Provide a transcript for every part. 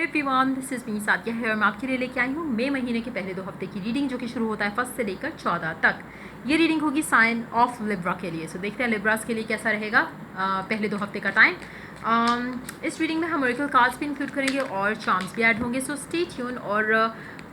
Everyone, this is me साथिया है और मैं आपके लिए लेके आई हूँ मई महीने के पहले 2 हफ्ते की रीडिंग जो कि शुरू होता है 1 से लेकर 14 तक। ये रीडिंग होगी साइन ऑफ लिब्रा के लिए। सो देखते हैं लिब्रास के लिए कैसा रहेगा पहले 2 हफ्ते का टाइम। इस रीडिंग में हम ओरेकल कार्ड्स भी इंक्लूड करेंगे और चार्म्स भी ऐड होंगे। So stay tune. और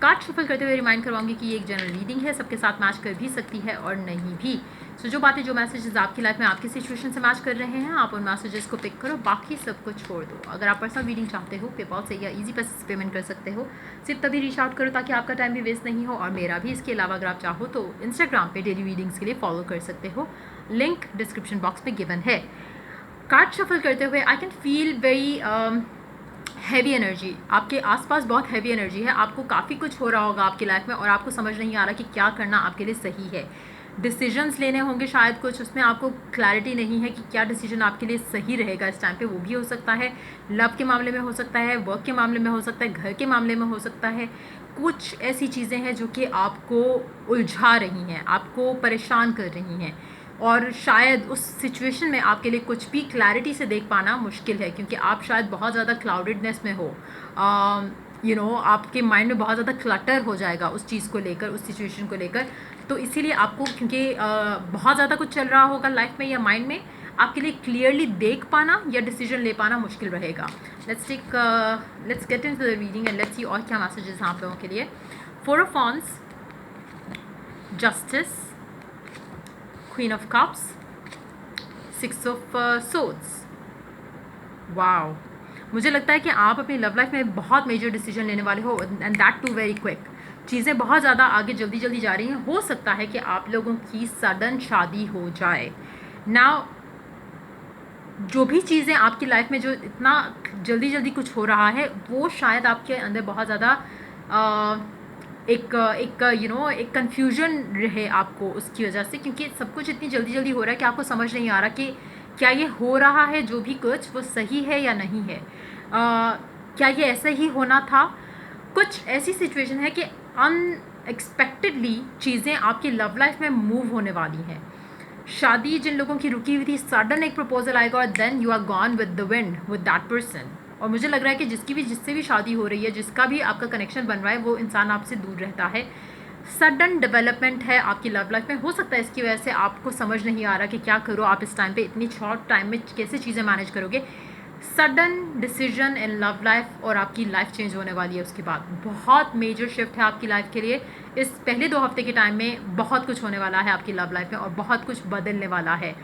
कार्ड शफल करते हुए रिमाइंड करवाऊंगी कि ये एक जनरल रीडिंग है, सबके साथ मैच कर भी सकती है और नहीं भी। सो जो बातें, जो मैसेजेस आपकी लाइफ में आपकी सिचुएशन से मैच कर रहे हैं, आप उन मैसेजेस को पिक करो, बाकी सब कुछ छोड़ दो। अगर आप पर्सनल रीडिंग चाहते हो पेपॉल से या इजी पैसे से पेमेंट कर सकते हो। सिर्फ तभी रीच आउट करो ताकि आपका टाइम भी वेस्ट नहीं हो और मेरा भी। इसके अलावा अगर आप चाहो तो इंस्टाग्राम पे डेली रीडिंग्स के लिए फॉलो कर सकते हो, लिंक डिस्क्रिप्शन बॉक्स में गिवन है। कार्ड शफल करते हुए I can feel very heavy energy. आपके आसपास बहुत हैवी एनर्जी है। आपको काफ़ी कुछ हो रहा होगा आपकी लाइफ में और आपको समझ नहीं आ रहा कि क्या करना आपके लिए सही है। डिसीजंस लेने होंगे शायद कुछ, उसमें आपको क्लैरिटी नहीं है कि क्या डिसीजन आपके लिए सही रहेगा इस टाइम पे। वो भी हो सकता है लव के मामले में, हो सकता है वर्क के मामले में, हो सकता है घर के मामले में, हो सकता है कुछ ऐसी चीज़ें हैं जो कि आपको उलझा रही हैं, आपको परेशान कर रही हैं और शायद उस सिचुएशन में आपके लिए कुछ भी क्लैरिटी से देख पाना मुश्किल है क्योंकि आप शायद बहुत ज़्यादा क्लाउडेडनेस में हो। आपके माइंड में बहुत ज़्यादा क्लटर हो जाएगा उस चीज़ को लेकर, उस सिचुएशन को लेकर। तो इसीलिए आपको, क्योंकि बहुत ज़्यादा कुछ चल रहा होगा लाइफ में या माइंड में, आपके लिए क्लियरली देख पाना या डिसीजन ले पाना मुश्किल रहेगा। Let's get into the reading and let's see और क्या मैसेजेस हैं आप लोगों के लिए। 4 of wands, justice, queen of cups, 6 of swords. Wow, मुझे लगता है कि आप अपनी लव लाइफ में बहुत मेजर डिसीजन लेने वाले हो and that too very quick. चीज़ें बहुत ज़्यादा आगे जल्दी जल्दी जा रही हैं। हो सकता है कि आप लोगों की सडन शादी हो जाए। नाउ जो भी चीज़ें आपकी लाइफ में जो इतना जल्दी जल्दी कुछ हो रहा है वो शायद आपके अंदर बहुत ज़्यादा एक कन्फ्यूजन रहे आपको उसकी वजह से, क्योंकि सब कुछ इतनी जल्दी जल्दी हो रहा है कि आपको समझ नहीं आ रहा कि क्या ये हो रहा है जो भी कुछ वो सही है या नहीं है। क्या ये ऐसे ही होना था। कुछ ऐसी सिचुएशन है कि अनएक्सपेक्टेडली चीज़ें आपकी लव लाइफ में मूव होने वाली हैं। शादी जिन लोगों की रुकी हुई थी, सडन एक प्रपोजल आएगा और then you are gone with the wind with that person. और मुझे लग रहा है कि जिससे भी शादी हो रही है, जिसका भी आपका कनेक्शन बन रहा है, वो इंसान आपसे दूर रहता है। सडन डेवलपमेंट है आपकी लव लाइफ में। हो सकता है इसकी वजह से आपको समझ नहीं आ रहा कि क्या करो आप इस टाइम पे, इतनी शॉर्ट टाइम में कैसे चीज़ें मैनेज करोगे। Sudden decision in love life और आपकी लाइफ चेंज होने वाली है उसके बाद। बहुत मेजर शिफ्ट है आपकी लाइफ के लिए। इस पहले 2 हफ्ते के टाइम में बहुत कुछ होने वाला है आपकी लव लाइफ में और बहुत कुछ बदलने वाला है।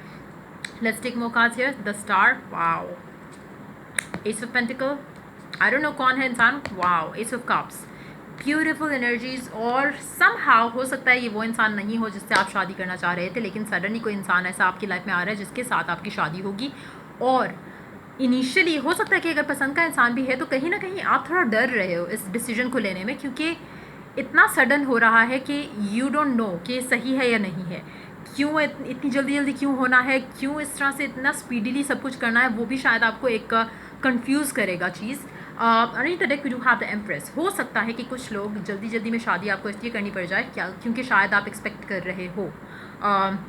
Let's take more cards here. The star, wow, ace of pentacle, I don't know कौन है इंसान, wow, ace of cups, beautiful energies. और समहाउ हो सकता है ये वो इंसान नहीं हो जिससे आप शादी करना चाह रहे थे, लेकिन सडनली कोई इंसान ऐसा आपकी लाइफ में आ रहा है जिसके साथ आपकी शादी होगी। और इनिशियली हो सकता है कि अगर पसंद का इंसान भी है तो कहीं ना कहीं आप थोड़ा डर रहे हो इस डिसीजन को लेने में, क्योंकि इतना सडन हो रहा है कि यू डोंट नो कि सही है या नहीं है। क्यों इतनी जल्दी जल्दी क्यों होना है, क्यों इस तरह से इतना स्पीडीली सब कुछ करना है, वो भी शायद आपको एक कंफ्यूज करेगा चीज़। Underneath the deck we do have the empress. हो सकता है कि कुछ लोग जल्दी जल्दी में शादी आपको इसलिए करनी पड़ जाए क्या, क्योंकि शायद आप एक्सपेक्ट कर रहे हो,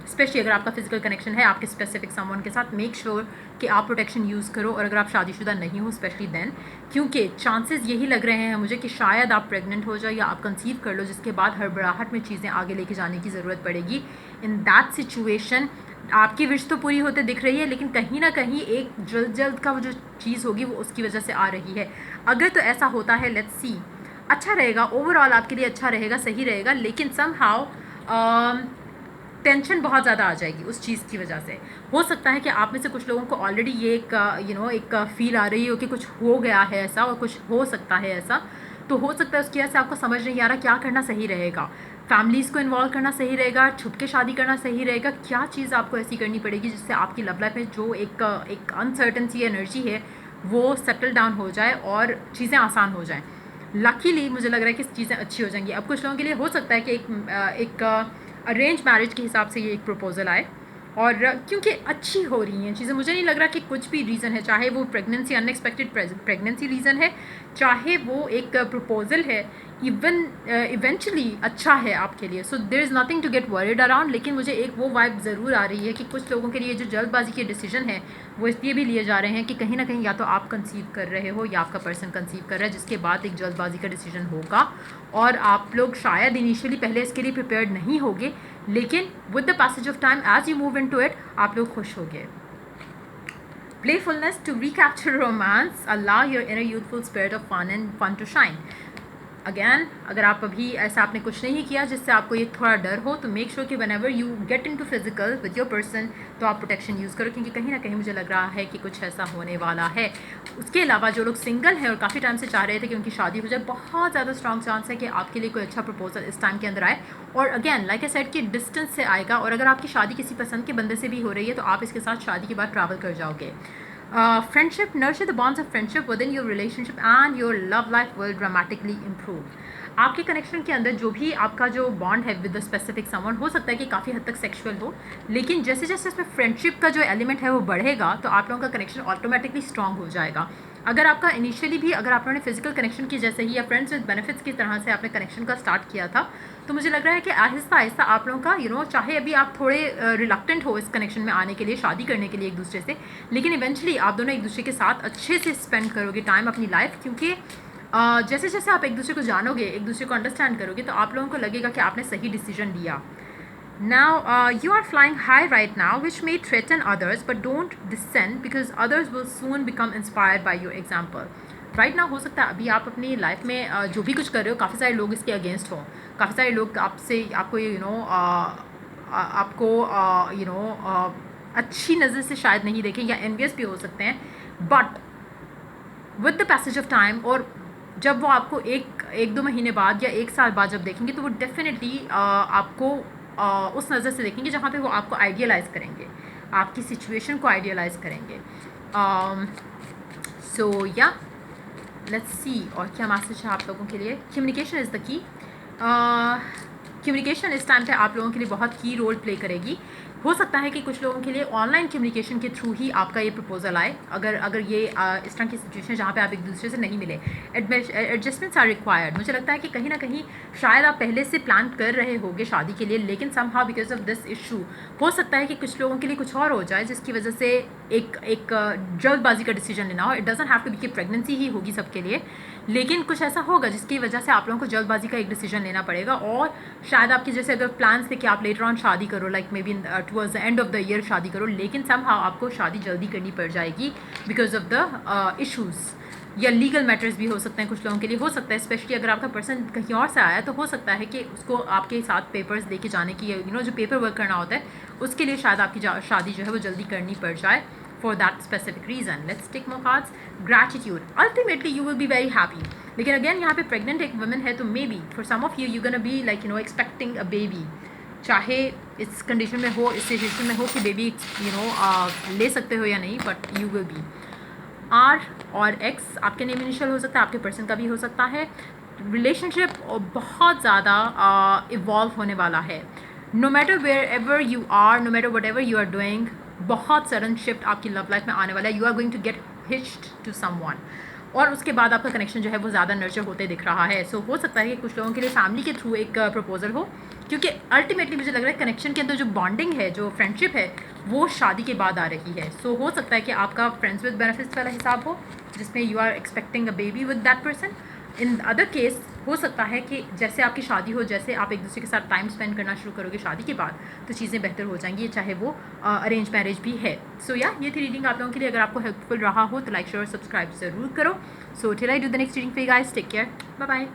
स्पेशली अगर आपका फिजिकल कनेक्शन है आपके स्पेसिफिक समवन के साथ। मेक श्योर कि आप प्रोटेक्शन यूज़ करो। और अगर आप शादीशुदा नहीं हो स्पेशली देन, क्योंकि चांसेस यही लग रहे हैं मुझे कि शायद आप प्रेग्नेंट हो जाओ या आप कंसीव कर लो, जिसके बाद हड़बड़ाहट में चीज़ें आगे लेके जाने की ज़रूरत पड़ेगी। इन दैट सिचुएशन आपकी विश तो पूरी होते दिख रही है, लेकिन कहीं ना कहीं एक जल्द का वो जो चीज़ होगी वो उसकी वजह से आ रही है। अगर तो ऐसा होता है, लेट्स सी, अच्छा रहेगा, ओवरऑल आपके लिए अच्छा रहेगा, सही रहेगा, लेकिन समहाउ टेंशन बहुत ज़्यादा आ जाएगी उस चीज़ की वजह से। हो सकता है कि आप में से कुछ लोगों को ऑलरेडी ये एक फील आ रही हो कि कुछ हो गया है ऐसा और कुछ हो सकता है ऐसा। तो हो सकता है उसकी वजह से आपको समझ नहीं आ रहा क्या करना सही रहेगा। फैमिलीज़ को इन्वॉल्व करना सही रहेगा, छुप के शादी करना सही रहेगा, क्या चीज़ आपको ऐसी करनी पड़ेगी जिससे आपकी लव लाइफ में जो एक अनसर्टनसी एनर्जी है वो सेटल डाउन हो जाए और चीज़ें आसान हो जाएँ। लकीली मुझे लग रहा है कि चीज़ें अच्छी हो जाएंगी। अब कुछ लोगों के लिए हो सकता है कि एक अरेंज मैरिज के हिसाब से ये एक प्रपोज़ल आए और क्योंकि अच्छी हो रही हैं चीज़ें, मुझे नहीं लग रहा कि कुछ भी रीज़न है, चाहे वो प्रेगनेंसी, अनएक्सपेक्टेड प्रेगनेंसी रीज़न है, चाहे वो एक प्रपोज़ल है इवन इवेंचुअली अच्छा है आपके लिए. So there is nothing to get worried around. लेकिन मुझे एक वो वाइब ज़रूर आ रही है कि कुछ लोगों के लिए जो जल्दबाजी के डिसीजन है वो इसलिए भी लिए जा रहे हैं कि कहीं ना कहीं या तो आप कंसीव कर रहे हो या आपका पर्सन कंसीव कर रहा है, जिसके बाद एक जल्दबाजी का डिसीजन होगा और आप लोग शायद इनिशियली पहले इसके लिए प्रिपेयर्ड नहीं होगे, लेकिन with the passage of time as you move into it आप लोग खुश होगे. Playfulness to recapture romance, allow your inner youthful spirit of fun to shine. Again अगर आप अभी ऐसा आपने कुछ नहीं किया जिससे आपको ये थोड़ा डर हो, तो मेक श्योर कि when ever you get into physical with your person तो आप प्रोटेक्शन यूज़ करो, क्योंकि कहीं ना कहीं मुझे लग रहा है कि कुछ ऐसा होने वाला है. उसके अलावा जो लोग सिंगल हैं और काफ़ी टाइम से चाह रहे थे कि उनकी शादी हो जाए, बहुत ज़्यादा स्ट्रॉन्ग चांस है कि आपके लिए कोई अच्छा प्रपोजल इस टाइम के अंदर आए. और अगैन लाइक आई सेड कि डिस्टेंस से आएगा, और अगर आपकी शादी किसी पसंद के बंदे से भी हो रही है तो आप इसके साथ शादी के बाद ट्रैवल कर जाओगे. Friendship, nurture the bonds of friendship within your relationship and your love life will dramatically improve. आपके कनेक्शन के अंदर जो भी आपका जो बॉन्ड है विद द स्पेसिफिक समवन, हो सकता है कि काफ़ी हद तक सेक्सुअल हो, लेकिन जैसे जैसे इसमें फ्रेंडशिप का जो एलिमेंट है वो बढ़ेगा तो आप लोगों का कनेक्शन ऑटोमेटिकली स्ट्रॉन्ग हो जाएगा. अगर आपका इनिशियली भी अगर आप लोगों ने फिजिकल कनेक्शन की जैसे ही या फ्रेंड्स विद बेनिफिट्स की तरह से आपने कनेक्शन का स्टार्ट किया था, तो मुझे लग रहा है कि आहिस्ता आहिस्ता आप लोगों का चाहे अभी आप थोड़े रिलक्टेंट हो इस कनेक्शन में आने के लिए, शादी करने के लिए एक दूसरे से, लेकिन इवेंचुअली आप दोनों एक दूसरे के साथ अच्छे से स्पेंड करोगे टाइम अपनी लाइफ. क्योंकि जैसे जैसे आप एक दूसरे को जानोगे, एक दूसरे को अंडरस्टैंड करोगे, तो आप लोगों को लगेगा कि आपने सही डिसीजन लिया. Now, you are flying high right now, which may threaten others, but don't descend because others will soon become inspired by your example. Right now हो सकता है अभी आप अपनी लाइफ में जो भी कुछ कर रहे हो, काफ़ी सारे लोग इसके अगेंस्ट हों, काफ़ी सारे लोग आपको आपको अच्छी नज़र से शायद नहीं देखें या एनवियस भी हो सकते हैं, but with the passage of time और जब वो आपको एक दो महीने बाद या एक साल बाद जब देखेंगे, तो वो डेफिनेटली आपको उस नज़र से देखेंगे जहाँ पे वो आपको आइडियलाइज़ करेंगे, आपकी सिचुएशन को आइडियलाइज़ करेंगे. सो या लेट्स सी और क्या मैसेज है आप लोगों के लिए. Communication is the key. Communication इस टाइम पे आप लोगों के लिए बहुत की रोल प्ले करेगी. हो सकता है कि कुछ लोगों के लिए ऑनलाइन कम्युनिकेशन के थ्रू ही आपका ये प्रपोजल आए, अगर ये इस तरह की सिचुएशन जहाँ पे आप एक दूसरे से नहीं मिले. Adjustments are required. मुझे लगता है कि कहीं ना कहीं शायद आप पहले से प्लान कर रहे होगे शादी के लिए, लेकिन somehow because of this issue हो सकता है कि कुछ लोगों के लिए कुछ और हो जाए, जिसकी वजह से एक जल्दबाजी का डिसीजन लेना हो. It doesn't have to be कि प्रेगनेंसी ही होगी सबके लिए, लेकिन कुछ ऐसा होगा जिसकी वजह से आप लोगों को जल्दबाजी का एक डिसीजन लेना पड़ेगा. और शायद आपकी जैसे अगर प्लान्स थे कि आप लेटर ऑन शादी करो, like may be towards the end of the year शादी करो, लेकिन समहाउ आपको शादी जल्दी करनी पड़ जाएगी बिकॉज ऑफ द इशूज़. या लीगल मैटर्स भी हो सकते हैं कुछ लोगों के लिए. हो सकता है स्पेशली अगर आपका पर्सन कहीं और से आया, तो हो सकता है कि उसको आपके साथ पेपर्स लेके जाने की जो पेपर वर्क करना होता है, उसके लिए शायद आपकी शादी जो है वो जल्दी करनी पड़ जाए for that specific reason. Let's take more cards. Gratitude. Ultimately, you will be very happy. लेकिन again यहाँ पे pregnant एक woman है, तो maybe for some of you you're gonna be like expecting a baby. चाहे इस कंडीशन में हो, इस सिचुएशन में हो कि बेबी ले सकते हो या नहीं, but you will be. R और X आपके नेम इनिशियल हो सकता है, आपके पर्सन का भी हो सकता है. रिलेशनशिप बहुत ज़्यादा इवॉल्व होने वाला है. No matter where ever you are, no matter what ever you are doing, बहुत सडन शिफ्ट आपकी लव लाइफ में आने वाला है. You are going to get hitched to someone, और उसके बाद आपका कनेक्शन जो है वो ज़्यादा नर्चर होते दिख रहा है. सो हो सकता है कि कुछ लोगों के लिए फैमिली के थ्रू एक प्रपोजल हो, क्योंकि अल्टीमेटली मुझे लग रहा है कनेक्शन के अंदर जो बॉन्डिंग है, जो फ्रेंडशिप है, वो शादी के बाद आ रही है. सो हो सकता है कि आपका फ्रेंड्स विद बेनिफिट्स वाला हिसाब हो, जिसमें you are expecting a baby with that person. In other case हो सकता है कि जैसे आपकी शादी हो, जैसे आप एक दूसरे के साथ टाइम स्पेंड करना शुरू करोगे शादी के बाद, तो चीज़ें बेहतर हो जाएंगी, चाहे वो अरेंज मैरिज भी है. सो या ये थी रीडिंग आप लोगों के लिए. अगर आपको हेल्पफुल रहा हो तो लाइक शेयर और सब्सक्राइब ज़रूर करो. So till I do the next reading for you guys, take care, bye bye.